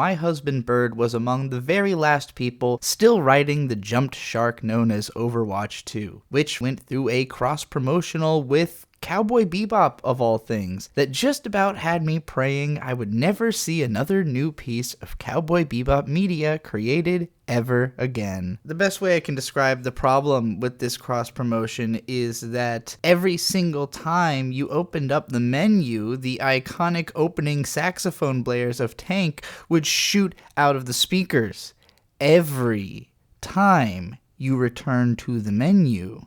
My husband Bird was among the very last people still riding the jumped shark known as Overwatch 2, which went through a cross-promotional with Cowboy Bebop, of all things, that just about had me praying I would never see another new piece of Cowboy Bebop media created ever again. The best way I can describe the problem with this cross-promotion is that every single time you opened up the menu, the iconic opening saxophone blares of Tank would shoot out of the speakers. Every time you return to the menu.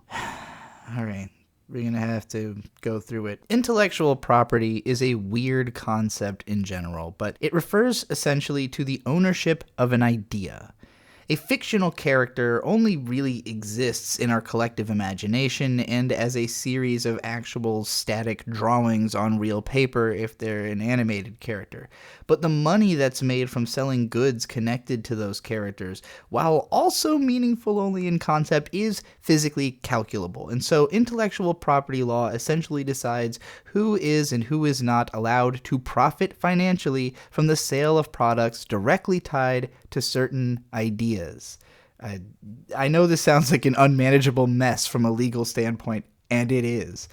Alright. We're going to have to go through it. Intellectual property is a weird concept in general, but it refers essentially to the ownership of an idea. A fictional character only really exists in our collective imagination and as a series of actual static drawings on real paper if they're an animated character. But the money that's made from selling goods connected to those characters, while also meaningful only in concept, is physically calculable. And so intellectual property law essentially decides who is and who is not allowed to profit financially from the sale of products directly tied to certain ideas. I know this sounds like an unmanageable mess from a legal standpoint, and it is.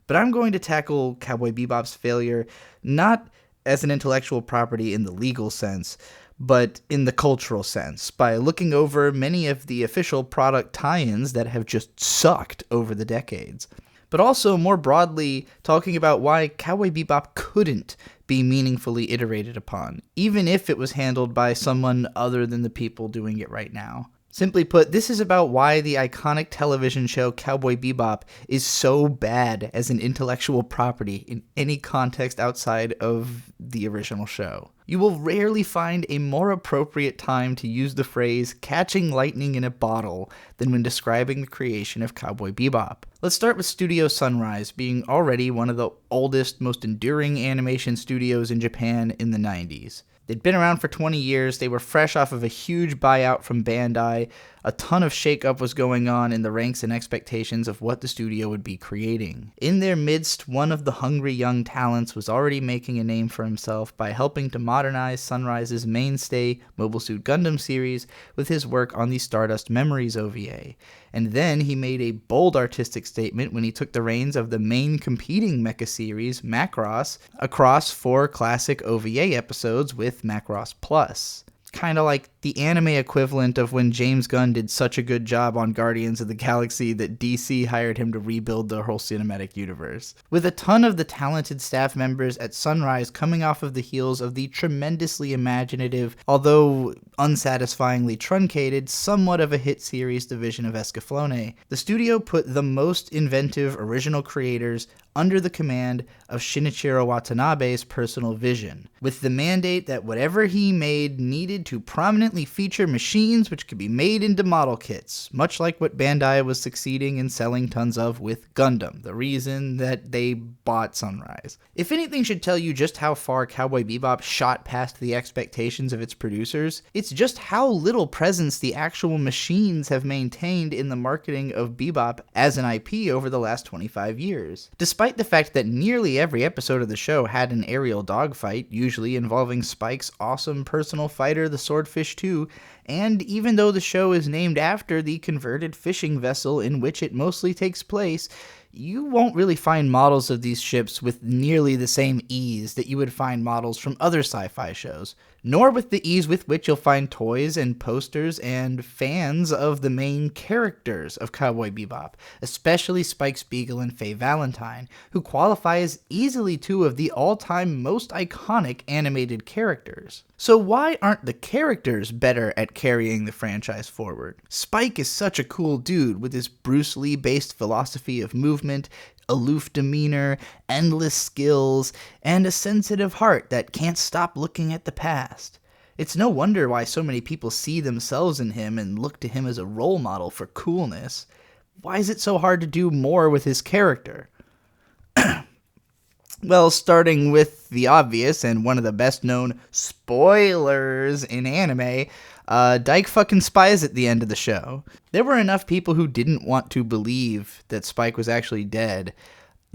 But I'm going to tackle Cowboy Bebop's failure not as an intellectual property in the legal sense, but in the cultural sense, by looking over many of the official product tie-ins that have just sucked over the decades. But also, more broadly, talking about why Cowboy Bebop couldn't be meaningfully iterated upon, even if it was handled by someone other than the people doing it right now. Simply put, this is about why the iconic television show Cowboy Bebop is so bad as an intellectual property in any context outside of the original show. You will rarely find a more appropriate time to use the phrase catching lightning in a bottle than when describing the creation of Cowboy Bebop. Let's start with Studio Sunrise, being already one of the oldest, most enduring animation studios in Japan in the 90s. They'd been around for 20 years, they were fresh off of a huge buyout from Bandai, a ton of shakeup was going on in the ranks and expectations of what the studio would be creating. In their midst, one of the hungry young talents was already making a name for himself by helping to modernize Sunrise's mainstay Mobile Suit Gundam series with his work on the Stardust Memories OVA. And then he made a bold artistic statement when he took the reins of the main competing mecha series, Macross, across 4 classic OVA episodes with Macross Plus. Kind of like the anime equivalent of when James Gunn did such a good job on Guardians of the Galaxy that DC hired him to rebuild their whole cinematic universe. With a ton of the talented staff members at Sunrise coming off of the heels of the tremendously imaginative, although unsatisfyingly truncated, somewhat of a hit series division of Escaflowne, the studio put the most inventive original creators under the command of Shinichiro Watanabe's personal vision, with the mandate that whatever he made needed to prominently feature machines which could be made into model kits, much like what Bandai was succeeding in selling tons of with Gundam, the reason that they bought Sunrise. If anything should tell you just how far Cowboy Bebop shot past the expectations of its producers, it's just how little presence the actual machines have maintained in the marketing of Bebop as an IP over the last 25 years. Despite the fact that nearly every episode of the show had an aerial dogfight, usually involving Spike's awesome personal fighter, the Swordfish 2, and even though the show is named after the converted fishing vessel in which it mostly takes place, you won't really find models of these ships with nearly the same ease that you would find models from other sci-fi shows, nor with the ease with which you'll find toys and posters and fans of the main characters of Cowboy Bebop, especially Spike Spiegel and Faye Valentine, who qualify as easily 2 of the all-time most iconic animated characters. So why aren't the characters better at carrying the franchise forward? Spike is such a cool dude with his Bruce Lee-based philosophy of movement, aloof demeanor, endless skills, and a sensitive heart that can't stop looking at the past. It's no wonder why so many people see themselves in him and look to him as a role model for coolness. Why is it so hard to do more with his character? Well, starting with the obvious and one of the best known spoilers in anime, Dyke fucking spies at the end of the show. There were enough people who didn't want to believe that Spike was actually dead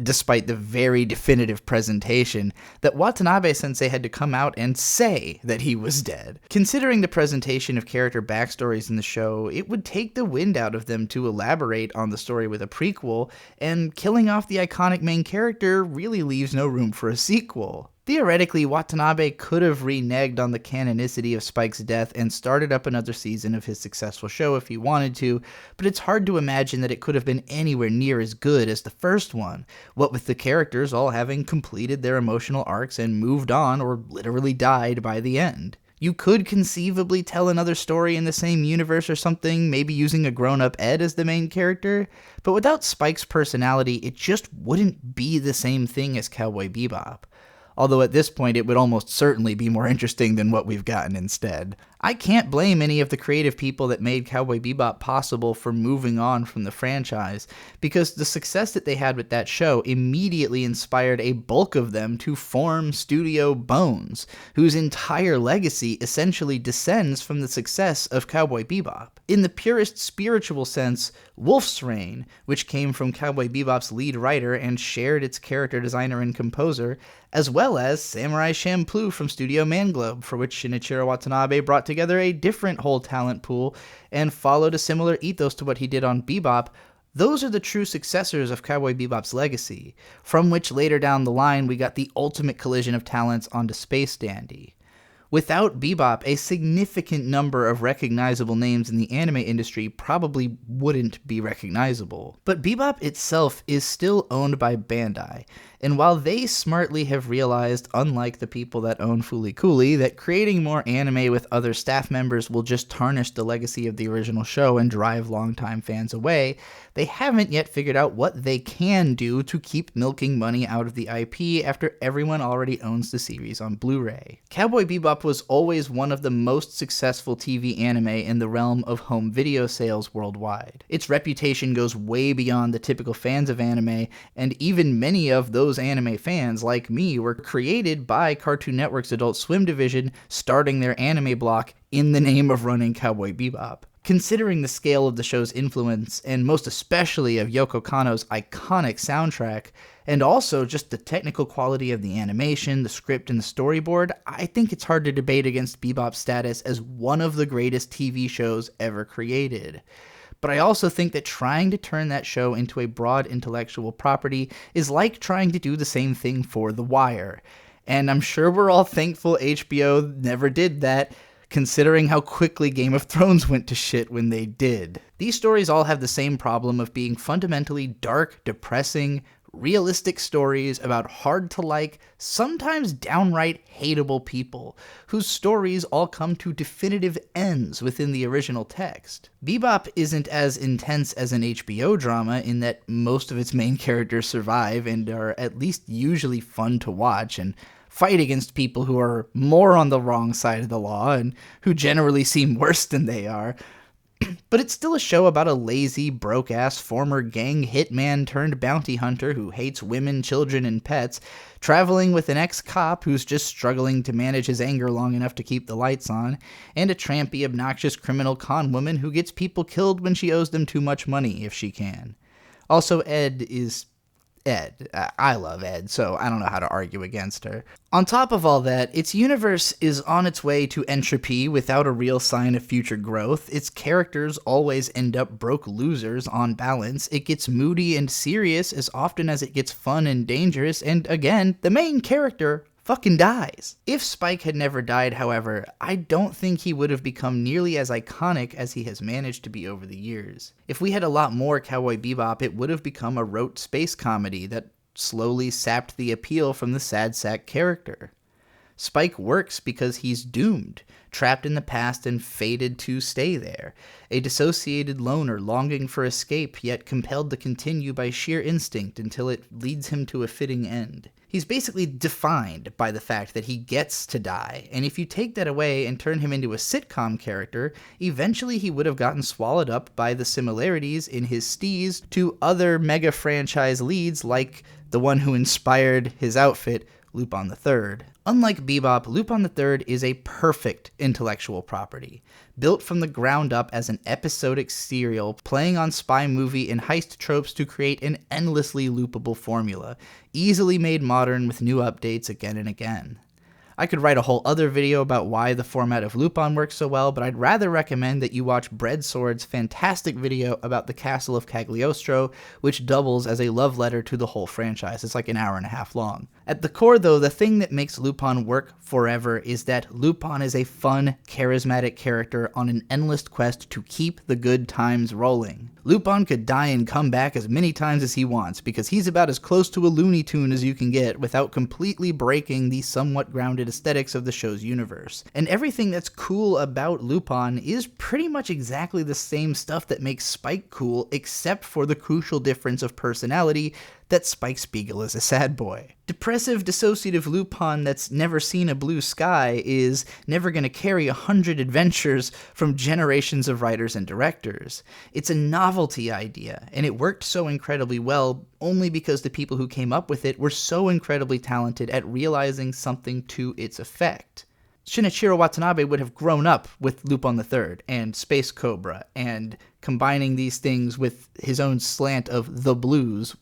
despite the very definitive presentation, that Watanabe-sensei had to come out and say that he was dead. Considering the presentation of character backstories in the show, it would take the wind out of them to elaborate on the story with a prequel, and killing off the iconic main character really leaves no room for a sequel. Theoretically, Watanabe could have reneged on the canonicity of Spike's death and started up another season of his successful show if he wanted to, but it's hard to imagine that it could have been anywhere near as good as the first one, what with the characters all having completed their emotional arcs and moved on or literally died by the end. You could conceivably tell another story in the same universe or something, maybe using a grown-up Ed as the main character, but without Spike's personality, it just wouldn't be the same thing as Cowboy Bebop. Although at this point it would almost certainly be more interesting than what we've gotten instead. I can't blame any of the creative people that made Cowboy Bebop possible for moving on from the franchise, because the success that they had with that show immediately inspired a bulk of them to form Studio Bones, whose entire legacy essentially descends from the success of Cowboy Bebop. In the purest spiritual sense, Wolf's Rain, which came from Cowboy Bebop's lead writer and shared its character designer and composer, as well as Samurai Champloo from Studio Manglobe, for which Shinichiro Watanabe brought together a different whole talent pool and followed a similar ethos to what he did on Bebop. Those are the true successors of Cowboy Bebop's legacy, from which later down the line we got the ultimate collision of talents onto Space Dandy. Without Bebop, a significant number of recognizable names in the anime industry probably wouldn't be recognizable. But Bebop itself is still owned by Bandai, and while they smartly have realized, unlike the people that own Fooly Cooly, that creating more anime with other staff members will just tarnish the legacy of the original show and drive longtime fans away, they haven't yet figured out what they can do to keep milking money out of the IP after everyone already owns the series on Blu-ray. Cowboy Bebop was always one of the most successful TV anime in the realm of home video sales worldwide. Its reputation goes way beyond the typical fans of anime, and even many of those anime fans, like me, were created by Cartoon Network's Adult Swim division, starting their anime block in the name of running Cowboy Bebop. Considering the scale of the show's influence, and most especially of Yoko Kanno's iconic soundtrack, and also just the technical quality of the animation, the script, and the storyboard, I think it's hard to debate against Bebop's status as one of the greatest TV shows ever created. But I also think that trying to turn that show into a broad intellectual property is like trying to do the same thing for The Wire. And I'm sure we're all thankful HBO never did that, considering how quickly Game of Thrones went to shit when they did. These stories all have the same problem of being fundamentally dark, depressing, realistic stories about hard-to-like, sometimes downright hateable people, whose stories all come to definitive ends within the original text. Bebop isn't as intense as an HBO drama in that most of its main characters survive and are at least usually fun to watch and fight against people who are more on the wrong side of the law and who generally seem worse than they are. But it's still a show about a lazy, broke-ass former gang hitman turned bounty hunter who hates women, children, and pets, traveling with an ex-cop who's just struggling to manage his anger long enough to keep the lights on, and a trampy, obnoxious criminal con woman who gets people killed when she owes them too much money if she can. Also, Ed is Ed. I love Ed, so I don't know how to argue against her. On top of all that, its universe is on its way to entropy without a real sign of future growth. Its characters always end up broke losers on balance. It gets moody and serious as often as it gets fun and dangerous, and again, the main character fucking dies. If Spike had never died, however, I don't think he would have become nearly as iconic as he has managed to be over the years. If we had a lot more Cowboy Bebop, it would have become a rote space comedy that slowly sapped the appeal from the sad sack character. Spike works because he's doomed, trapped in the past and fated to stay there, a dissociated loner longing for escape yet compelled to continue by sheer instinct until it leads him to a fitting end. He's basically defined by the fact that he gets to die, and if you take that away and turn him into a sitcom character, eventually he would have gotten swallowed up by the similarities in his steez to other mega franchise leads like the one who inspired his outfit, Lupin the Third. Unlike Bebop, Lupin the Third is a perfect intellectual property, built from the ground up as an episodic serial, playing on spy movie and heist tropes to create an endlessly loopable formula, easily made modern with new updates again and again. I could write a whole other video about why the format of Lupin works so well, but I'd rather recommend that you watch Breadsword's fantastic video about the Castle of Cagliostro, which doubles as a love letter to the whole franchise. It's like an hour and a half long. At the core, though, the thing that makes Lupin work forever is that Lupin is a fun, charismatic character on an endless quest to keep the good times rolling. Lupin could die and come back as many times as he wants, because he's about as close to a Looney Tune as you can get without completely breaking the somewhat grounded aesthetics of the show's universe. And everything that's cool about Lupin is pretty much exactly the same stuff that makes Spike cool, except for the crucial difference of personality that Spike Spiegel is a sad boy. Depressive, dissociative Lupin that's never seen a blue sky is never going to carry 100 adventures from generations of writers and directors. It's a novelty idea, and it worked so incredibly well only because the people who came up with it were so incredibly talented at realizing something to its effect. Shinichiro Watanabe would have grown up with Lupin the Third and Space Cobra, and combining these things with his own slant of the blues,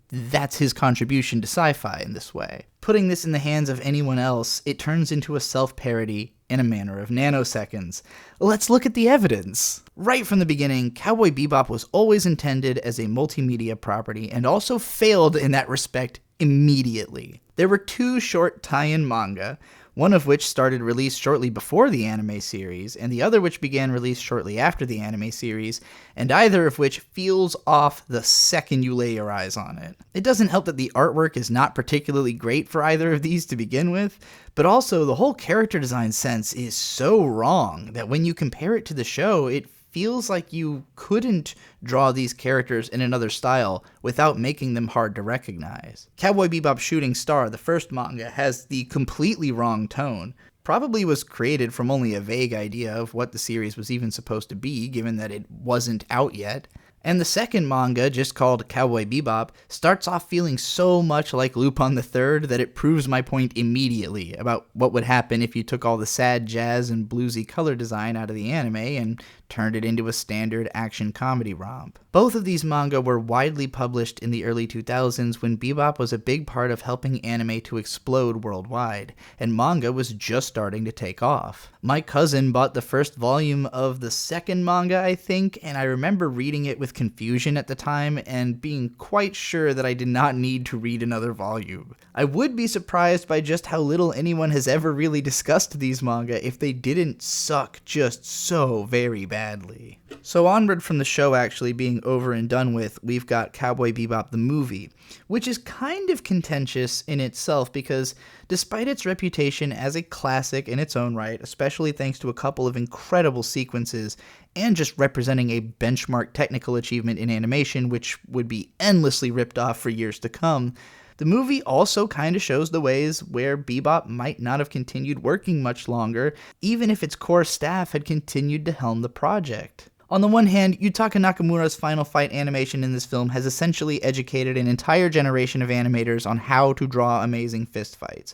that's his contribution to sci-fi in this way. Putting this in the hands of anyone else, it turns into a self-parody in a matter of nanoseconds. Let's look at the evidence. Right from the beginning, Cowboy Bebop was always intended as a multimedia property and also failed in that respect immediately. There were 2 short tie-in manga, one of which started release shortly before the anime series, and the other which began release shortly after the anime series, and either of which feels off the second you lay your eyes on it. It doesn't help that the artwork is not particularly great for either of these to begin with, but also the whole character design sense is so wrong that when you compare it to the show, it feels like you couldn't draw these characters in another style without making them hard to recognize. Cowboy Bebop Shooting Star, the first manga, has the completely wrong tone. Probably was created from only a vague idea of what the series was even supposed to be, given that it wasn't out yet. And the second manga, just called Cowboy Bebop, starts off feeling so much like Lupin the Third that it proves my point immediately about what would happen if you took all the sad jazz and bluesy color design out of the anime and turned it into a standard action comedy romp. Both of these manga were widely published in the early 2000s when Bebop was a big part of helping anime to explode worldwide, and manga was just starting to take off. My cousin bought the first volume of the second manga, I think, and I remember reading it with confusion at the time and being quite sure that I did not need to read another volume. I would be surprised by just how little anyone has ever really discussed these manga if they didn't suck just so very badly. So onward from the show actually being over and done with, we've got Cowboy Bebop the movie, which is kind of contentious in itself because despite its reputation as a classic in its own right, especially thanks to a couple of incredible sequences and just representing a benchmark technical achievement in animation which would be endlessly ripped off for years to come, the movie also kind of shows the ways where Bebop might not have continued working much longer, even if its core staff had continued to helm the project. On the one hand, Yutaka Nakamura's final fight animation in this film has essentially educated an entire generation of animators on how to draw amazing fistfights.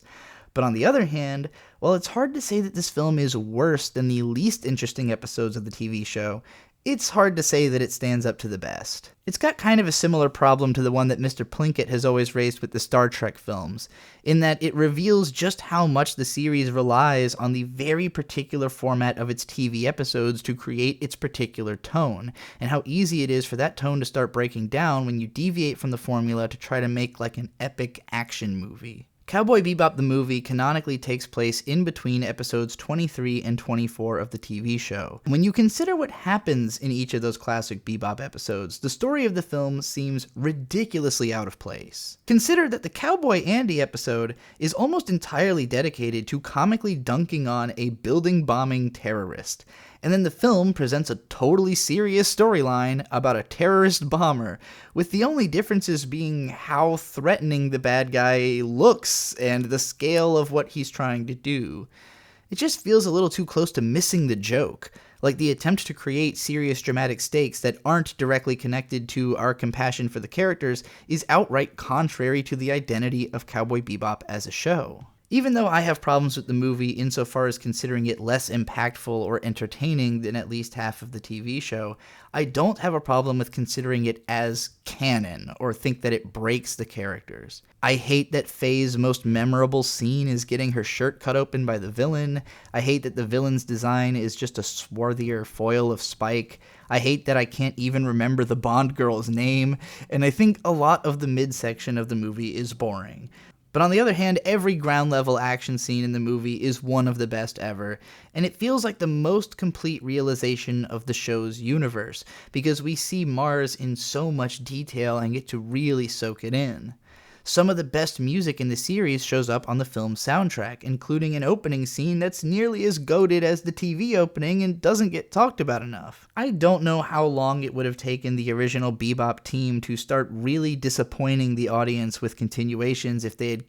But on the other hand, while it's hard to say that this film is worse than the least interesting episodes of the TV show, it's hard to say that it stands up to the best. It's got kind of a similar problem to the one that Mr. Plinkett has always raised with the Star Trek films, in that it reveals just how much the series relies on the very particular format of its TV episodes to create its particular tone, and how easy it is for that tone to start breaking down when you deviate from the formula to try to make like an epic action movie. Cowboy Bebop the movie canonically takes place in between episodes 23 and 24 of the TV show. When you consider what happens in each of those classic Bebop episodes, the story of the film seems ridiculously out of place. Consider that the Cowboy Andy episode is almost entirely dedicated to comically dunking on a building-bombing terrorist, and then the film presents a totally serious storyline about a terrorist bomber, with the only differences being how threatening the bad guy looks and the scale of what he's trying to do. It just feels a little too close to missing the joke. Like the attempt to create serious dramatic stakes that aren't directly connected to our compassion for the characters is outright contrary to the identity of Cowboy Bebop as a show. Even though I have problems with the movie insofar as considering it less impactful or entertaining than at least half of the TV show, I don't have a problem with considering it as canon or think that it breaks the characters. I hate that Faye's most memorable scene is getting her shirt cut open by the villain. I hate that the villain's design is just a swarthier foil of Spike. I hate that I can't even remember the Bond girl's name, and I think a lot of the midsection of the movie is boring. But on the other hand, every ground-level action scene in the movie is one of the best ever, and it feels like the most complete realization of the show's universe, because we see Mars in so much detail and get to really soak it in. Some of the best music in the series shows up on the film's soundtrack, including an opening scene that's nearly as goated as the TV opening and doesn't get talked about enough. I don't know how long it would have taken the original Bebop team to start really disappointing the audience with continuations if they had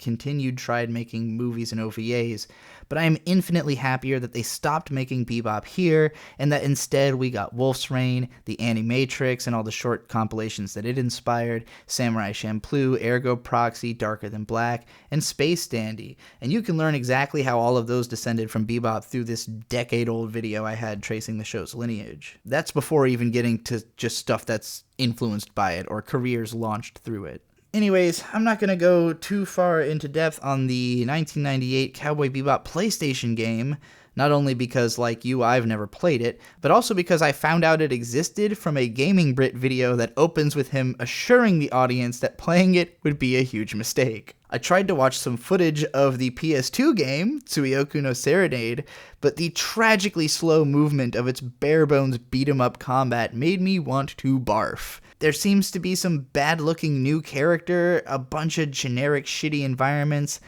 tried making movies and OVAs, but I am infinitely happier that they stopped making Bebop here, and that instead we got Wolf's Rain, the Animatrix, and all the short compilations that it inspired, Samurai Champloo, Ergo Proxy, Darker Than Black, and Space Dandy, and you can learn exactly how all of those descended from Bebop through this decade-old video I had tracing the show's lineage. That's before even getting to just stuff that's influenced by it or careers launched through it. Anyways, I'm not going to go too far into depth on the 1998 Cowboy Bebop PlayStation game, not only because, like you, I've never played it, but also because I found out it existed from a Gaming Brit video that opens with him assuring the audience that playing it would be a huge mistake. I tried to watch some footage of the PS2 game, Tsuyoku no Serenade, but the tragically slow movement of its bare-bones beat-em-up combat made me want to barf. There seems to be some bad-looking new character, a bunch of generic shitty environments.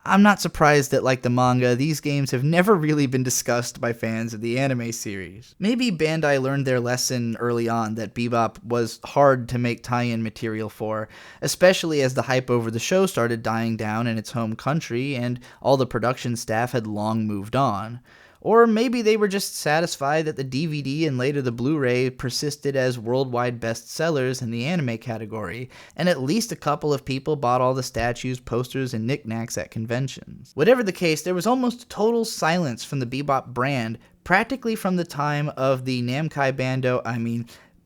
I'm not surprised that, like the manga, these games have never really been discussed by fans of the anime series. Maybe Bandai learned their lesson early on that Bebop was hard to make tie-in material for, especially as the hype over the show started dying down in its home country and all the production staff had long moved on. Or maybe they were just satisfied that the DVD and later the Blu-ray persisted as worldwide bestsellers in the anime category, and at least a couple of people bought all the statues, posters, and knickknacks at conventions. Whatever the case, there was almost total silence from the Bebop brand, practically from the time of the Bandai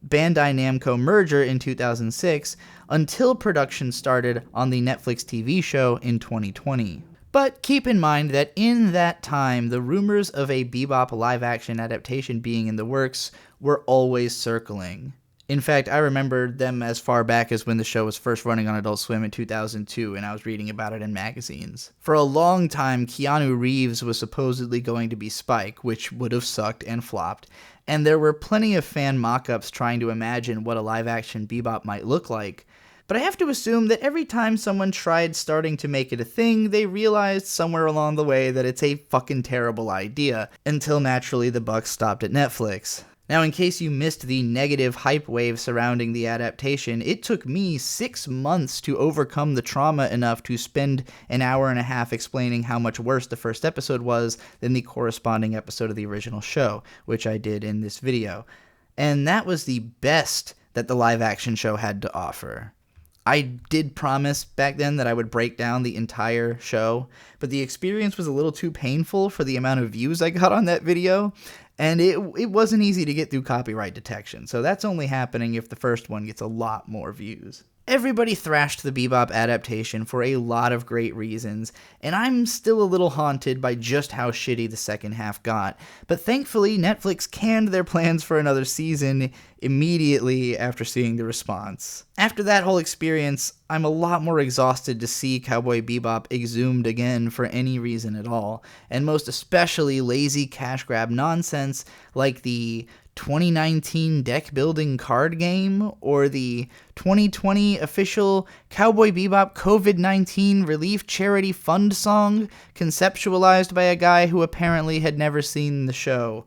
Namco merger in 2006, until production started on the Netflix TV show in 2020. But keep in mind that in that time, the rumors of a Bebop live-action adaptation being in the works were always circling. In fact, I remember them as far back as when the show was first running on Adult Swim in 2002, and I was reading about it in magazines. For a long time, Keanu Reeves was supposedly going to be Spike, which would have sucked and flopped, and there were plenty of fan mock-ups trying to imagine what a live-action Bebop might look like. But I have to assume that every time someone tried starting to make it a thing, they realized somewhere along the way that it's a fucking terrible idea, until naturally the buck stopped at Netflix. Now, in case you missed the negative hype wave surrounding the adaptation, it took me 6 months to overcome the trauma enough to spend an hour and a half explaining how much worse the first episode was than the corresponding episode of the original show, which I did in this video. And that was the best that the live-action show had to offer. I did promise back then that I would break down the entire show, but the experience was a little too painful for the amount of views I got on that video, and it wasn't easy to get through copyright detection, so that's only happening if the first one gets a lot more views. Everybody thrashed the Bebop adaptation for a lot of great reasons, and I'm still a little haunted by just how shitty the second half got, but thankfully Netflix canned their plans for another season immediately after seeing the response. After that whole experience, I'm a lot more exhausted to see Cowboy Bebop exhumed again for any reason at all, and most especially lazy cash grab nonsense like the 2019 deck building card game, or the 2020 official Cowboy Bebop COVID-19 relief charity fund song conceptualized by a guy who apparently had never seen the show.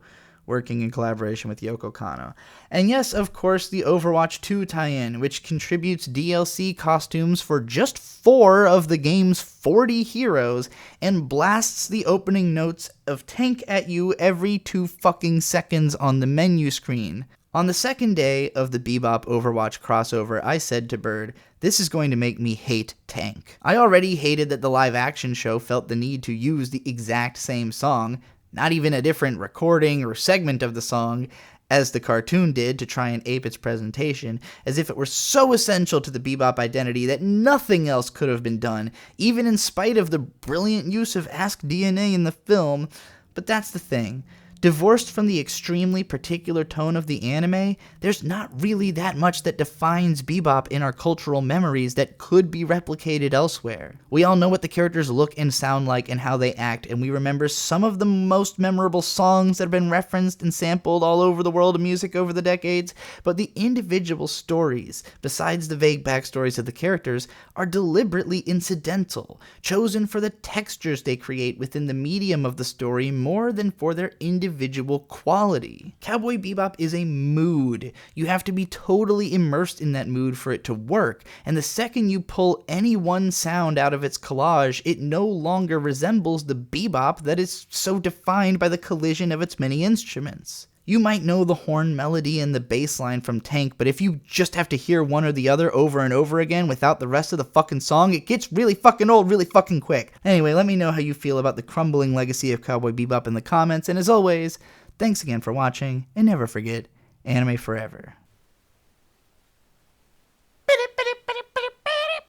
working in collaboration with Yoko Kanno. And yes, of course, the Overwatch 2 tie-in, which contributes DLC costumes for just 4 of the game's 40 heroes and blasts the opening notes of Tank at you every 2 fucking seconds on the menu screen. On the second day of the Bebop Overwatch crossover, I said to Bird, this is going to make me hate Tank. I already hated that the live-action show felt the need to use the exact same song, not even a different recording or segment of the song, as the cartoon did to try and ape its presentation, as if it were so essential to the Bebop identity that nothing else could have been done, even in spite of the brilliant use of Ask DNA in the film. But that's the thing. Divorced from the extremely particular tone of the anime, there's not really that much that defines Bebop in our cultural memories that could be replicated elsewhere. We all know what the characters look and sound like and how they act, and we remember some of the most memorable songs that have been referenced and sampled all over the world of music over the decades, but the individual stories, besides the vague backstories of the characters, are deliberately incidental, chosen for the textures they create within the medium of the story more than for their individual quality. Cowboy Bebop is a mood. You have to be totally immersed in that mood for it to work, and the second you pull any one sound out of its collage, it no longer resembles the bebop that is so defined by the collision of its many instruments. You might know the horn melody and the bass line from Tank, but if you just have to hear one or the other over and over again without the rest of the fucking song, it gets really fucking old really fucking quick. Anyway, let me know how you feel about the crumbling legacy of Cowboy Bebop in the comments, and as always, thanks again for watching, and never forget, anime forever.